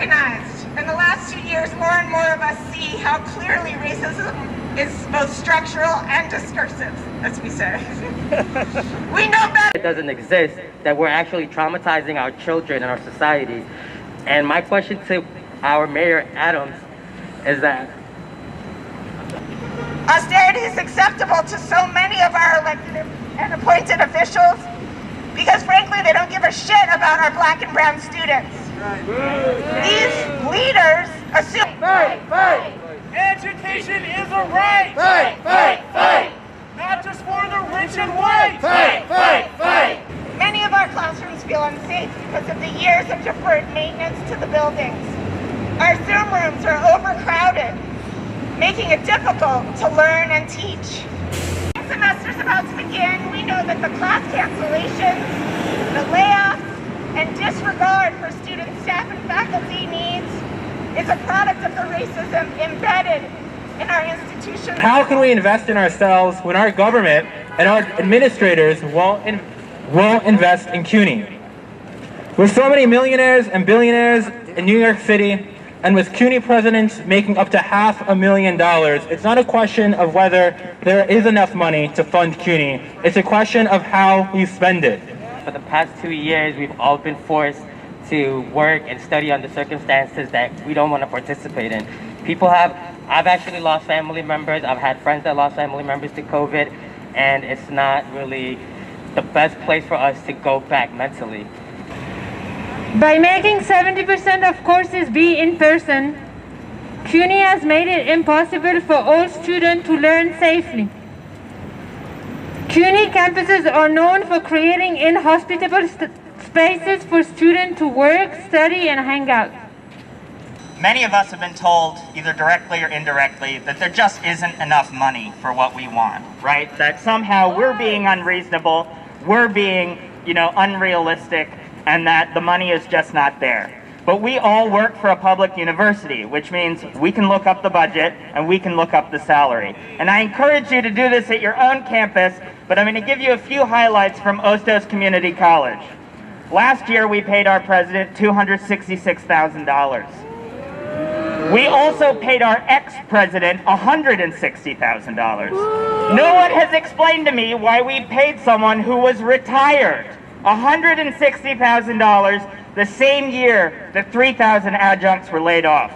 organized. In the last 2 years, more and more of us see how clearly racism is both structural and discursive, as we say. We know better. It doesn't exist, that we're actually traumatizing our children and our society. And my question to our Mayor Adams is that austerity is acceptable to so many of our elected and appointed officials because frankly they don't give a shit about our black and brown students. These leaders assume education is a right. Not just for the rich and white. Many of our classrooms feel unsafe because of the years of deferred maintenance to the buildings. Our Zoom rooms are overcrowded, making it difficult to learn and teach. The semester's about to begin. We know that the class cancellations, the layoffs, and disregard for student, staff, and faculty needs is a product of the racism embedded in our institutions. How can we invest in ourselves when our government and our administrators won't invest in CUNY? With so many millionaires and billionaires in New York City, and with CUNY presidents making up to $500,000, it's not a question of whether there is enough money to fund CUNY. It's a question of how we spend it. for the past 2 years, we've all been forced to work and study under circumstances that we don't want to participate in. I've actually lost family members. I've had friends that lost family members to COVID, and it's not really the best place for us to go back mentally. By making 70% of courses be in person, CUNY has made it impossible for all students to learn safely. CUNY campuses are known for creating inhospitable spaces for students to work, study, and hang out. Many of us have been told, either directly or indirectly, that there just isn't enough money for what we want, right? That somehow we're being unreasonable, we're being, unrealistic, and that the money is just not there. But we all work for a public university, which means we can look up the budget and we can look up the salary. And I encourage you to do this at your own campus, but I'm going to give you a few highlights from Ostos Community College. Last year, we paid our president $266,000. We also paid our ex-president $160,000. No one has explained to me why we paid someone who was retired $160,000 the same year that 3,000 adjuncts were laid off.